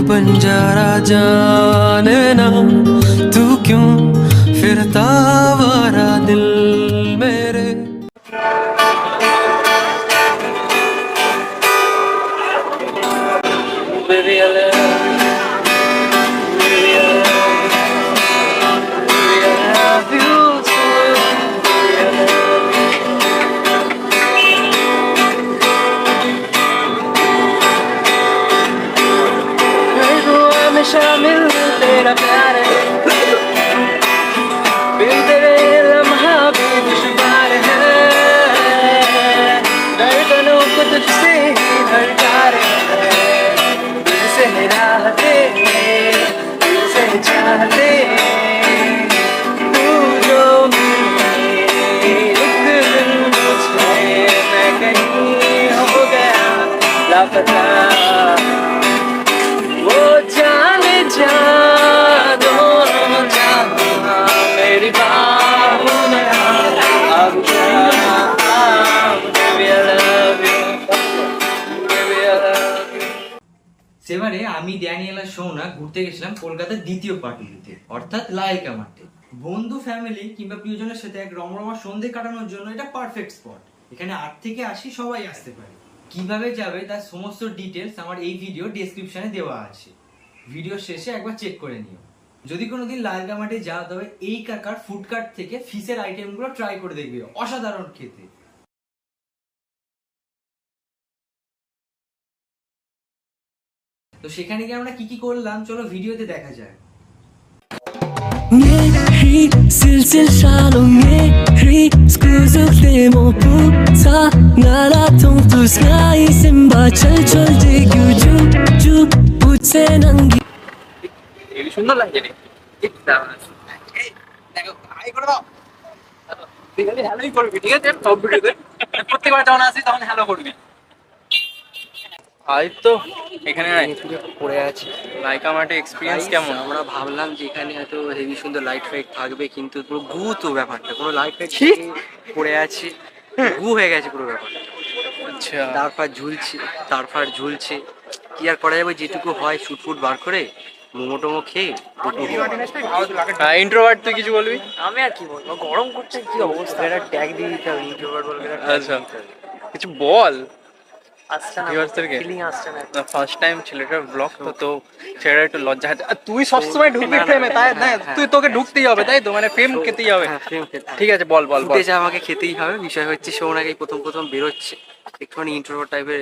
बंजारा जाने ना तू क्यों फिरता वारा दिल मेरे Baby, I love you. Baby, I love you too. Baby, I love you. हमेशा मिल तेरा प्यार है बिन तेरे लम्हा भी दुश्वार है धड़कनों को तुझसे ही धड़कार है दिल से राहते दिल से चाहते तू जो मिले एक दिन मुझसे मैं कहीं हो गया लापता मेरी बाहों में अब সেবারে আমি ড্যানিয়েল আর সৌনা ঘুরতে গেছিলাম কলকাতার দ্বিতীয় পার্টিতে অর্থাৎ লাইকা মাঠে। বন্ধু ফ্যামিলি কিংবা প্রিয়জনের সাথে এক রমরমা সন্ধে কাটানোর জন্য এটা পারফেক্ট স্পট। এখানে 8 থেকে 80 সবাই আসতে পারে। কিভাবে যাবে তার সমস্ত ডিটেলস আমার এই ভিডিও ডেসক্রিপশনে দেওয়া আছে, ভিডিও শেষে একবার চেক করে নিও। যদি কোনোদিন লাইকা মাঠে যাও তবে এই কাকার ফুড কার্ট থেকে ফিশের আইটেমগুলো ট্রাই করে দেখবে, অসাধারণ খেতে। তো সেখানে গিয়ে আমরা কি কি করলাম চলো ভিডিওতে দেখা যায়। সুন্দর লাগছে রে, হ্যালোই করবি, ঠিক আছে? সব ভিডিওতে প্রত্যেকবার যখন আসি তখন হ্যালো করবি। আজ তো এখানে পড়ে আছে লাইকা মাঠে এক্সপিরিয়েন্স কেমন? আমরা ভাবলাম যে এখানে এত হেভি সুন্দর লাইট ফাইট থাকবে, কিন্তু পুরো গু তো ব্যাপারটা, কোনো লাইট ফাইট পড়ে আছে, গু হয়ে গেছে পুরো ব্যাপারটা। আচ্ছা, তারপর ঝুলছে কি আর করা যাবে, যেটুকু হয় শুটফুট বার করে মোমো টোমো খেয়ে। ইন্ট্রোভার্ট, তুই কিছু বলবি? আমি আর কি বলবো, গরম করছে, কি অবস্থা, এটা ট্যাগ দিয়ে দিতে হবে, ইন্ট্রোভার্ট বলবে। আচ্ছা, কিছু বল। আসছে না, ফিলিং আসছে না। ফার্স্ট টাইম ছেলেটার ব্লগ তো ছেলেটা একটু লজ্জা আছে। তুই সবসময় ঢুকবি ফ্রেমে, তাই না? তুই তোকে ঢুকতেই হবে, তাই তো? মানে ফ্রেম খেতেই হবে। ঠিক আছে, বল বল বল। আমাকে খেতেই হবে। বিষয় হচ্ছে সৌনাকে প্রথম বেরোচ্ছে, একটুখানি ইন্ট্রোভার্ট টাইপের,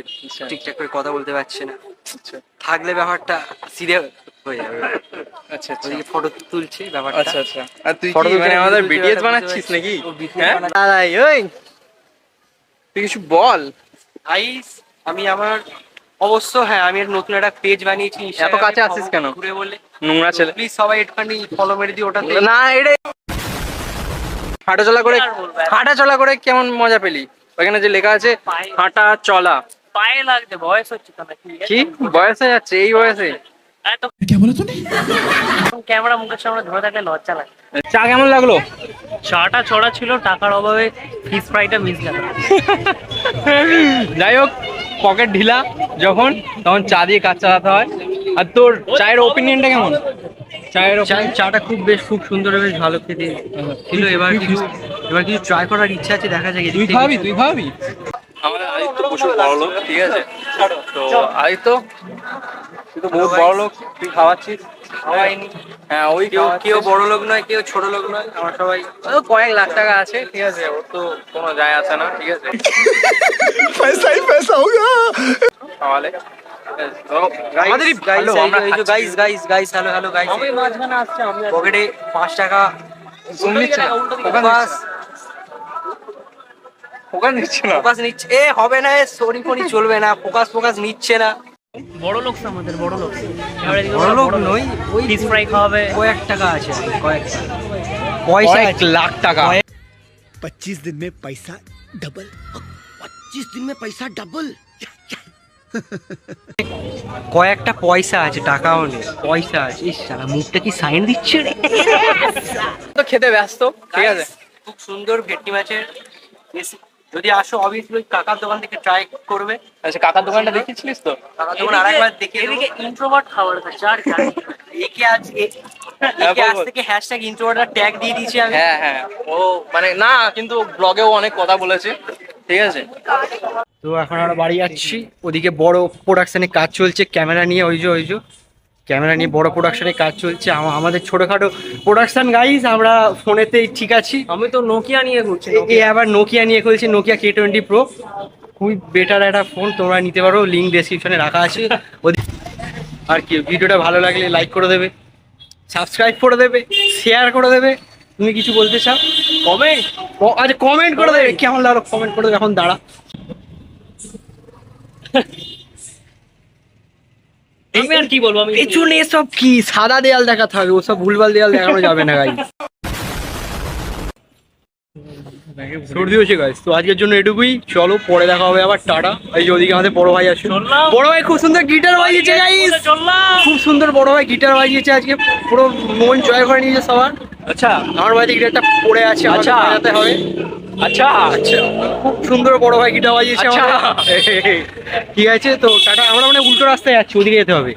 ঠিকঠাক করে কথা বলতে পারছে না। থাকলে ব্যাপারটা সিরিয়াস হয়ে যাবে। আচ্ছা আচ্ছা, ফটো তুলছে ব্যাপারটা। আচ্ছা আচ্ছা। আর তুই কি মানে আমাদের ভিডিওস বানাচ্ছিস নাকি? হ্যাঁ, ওই তুই কিছু বল। গাইস, আমি আমার অবশ্য হ্যাঁ আমি নতুন একটা পেজ বানিয়েছি। এত কাছে আসিস কেন? ঘুরে বলে নোংরা ছেলে, প্লিজ সবাই একটুখানি ফলো মেরে দিও ওটাতে। না এটা হাঁটা চলা করে কেমন মজা পেলি? ওখানে যে লেখা আছে হাঁটা চলা, পায়ে লাগছে, বয়স হচ্ছে তো নাকি? কি বয়স হয়ে যাচ্ছে এই বয়সে? ক্যামেরা মুখের সামনে ধরে থাকলে লজ্জা লাগে। চা কেমন লাগলো? চাটা ছড়া ছিল, টাকার অভাবে ফিশ ফ্রাইটা মিস গেল। যাই হোক, পকেট ঢিলা যখন তখন চা দিয়ে কাজ চালাতে হয়। আর তোর চায়ের ওপিনিয়নটা কেমন? চাটা খুব সুন্দর, বেশ ভালো খেতে ছিল। এবার কিছু ট্রাই করার ইচ্ছা আছে, দেখা যাক। তুই খাবি? আমাদের আদিত্য প্রচুর বড় লোক, ঠিক আছে? তো আদিত্য তুই তো বহুত বড় লোক, তুই খাওয়াচ্ছিস। খাওয়াইনি। হ্যাঁ, ওই কেউ বড় লোক নয়, কেউ ছোট লোক নয়, আমরা সবাই কয়েক লাখ টাকা আছে, ঠিক আছে? ওর তো কোনো যায় আসে না, ঠিক আছে? पैसा होगा খাওয়ালে আমাদেরই হ্যালো গাইস। আমি মাঝখানে আসছে, আমি পকেটে 5 টাকা নিচ্ছে না, ফোকাস নিচ্ছে না। ফোকাস নিচ্ছে, হবে না, সরি চলবে না, ফোকাস নিচ্ছে না। বড় লোক আমাদের, বড় লোক নই, ওই ফিশ ফ্রাই খাওয়াবে। কয়েক টাকা আছে, কয়েক লাখ টাকা। 25 दिन में पैसा डबल 25 दिन में पैसा डबल কয়েকটা পয়সা আছে, টাকাও নেই, পয়সা আছে। ইস শালা মুখটা কি সাইন দিচ্ছে রে। তো খেতে ব্যস্ত, ঠিক আছে। খুব সুন্দর ভেটকি মাছের রেসিপি। যদি আসো অবভিয়াসলি কাকার দোকান থেকে ট্রাই করবে। আচ্ছা, কাকার দোকানটা দেখিয়েছিলিস তো? কাকার দোকান আরেকবার দেখে এদিকে ইন্ট্রোভার্ট খাবার খাচ্ছে আর কি। একে আজ আজ থেকে হ্যাশট্যাগ ইন্ট্রোভার্টার ট্যাগ দিয়ে দিয়েছি আমি। হ্যাঁ হ্যাঁ, ও মানে না, কিন্তু ব্লগেও অনেক কথা বলেছে, ঠিক আছে। তো এখন আমরা বাড়ি যাচ্ছি, ওদিকে বড় প্রোডাকশনে কাজ চলছে ক্যামেরা নিয়ে, ওই যে ক্যামেরা নিয়ে বড় প্রোডাকশনে কাজ চলছে। আমাদের ছোটখাটো প্রোডাকশন গাইজ, আমরা ফোনেতেই ঠিক আছি। আমি তো নোকিয়া নিয়ে ঘুরছি। এ আবার নোকিয়া নিয়ে খুলছে, নোকিয়া K20 Pro, খুবই বেটার একটা ফোন, তোমরা নিতে পারো, লিঙ্ক ডেসক্রিপশনে রাখা আছে। আর কি, ভিডিওটা ভালো লাগলে লাইক করে দেবে, সাবস্ক্রাইব করে দেবে, শেয়ার করে দেবে। তুমি কিছু বলতে চাও? কমেন্ট। আচ্ছা, কমেন্ট করে দেবে, কেমন লাগলো কমেন্ট করে দেবে। এখন দাঁড়া, আমি আর কি বলবো, আমি পেছনে এসব কি সাদা দেয়াল দেখাতে হবে, ওসব ভুলভাল দেয়াল দেখানো যাবে না গাইস। সর্দি হয়েছে গাইস, তো আজকের জন্য এটুকুই। চলো, পরে দেখা হবে আবার, টাটা। এই যে ওদিকে আমাদের বড় ভাই আসছে, চললাম। বড় ভাই খুব সুন্দর গিটার বাজিয়েছে গাইস, চললাম। খুব সুন্দর বড় ভাই গিটার বাজিয়েছে আজকে, পুরো মন জয় করে নিয়েছে সবার। আচ্ছা আমার বাড়িতে গিটারটা পড়ে আছে, আমাকে আচ্ছা। বাজাতে হবে। আচ্ছা আচ্ছা, খুব সুন্দর বড় ভাই গিটার বাজিয়েছে আচ্ছা। আমাদের। ঠিক আছে, তো টাটা। আমরা মানে উল্টো রাস্তায় যাচ্ছি, ওদিকে যেতে হবে।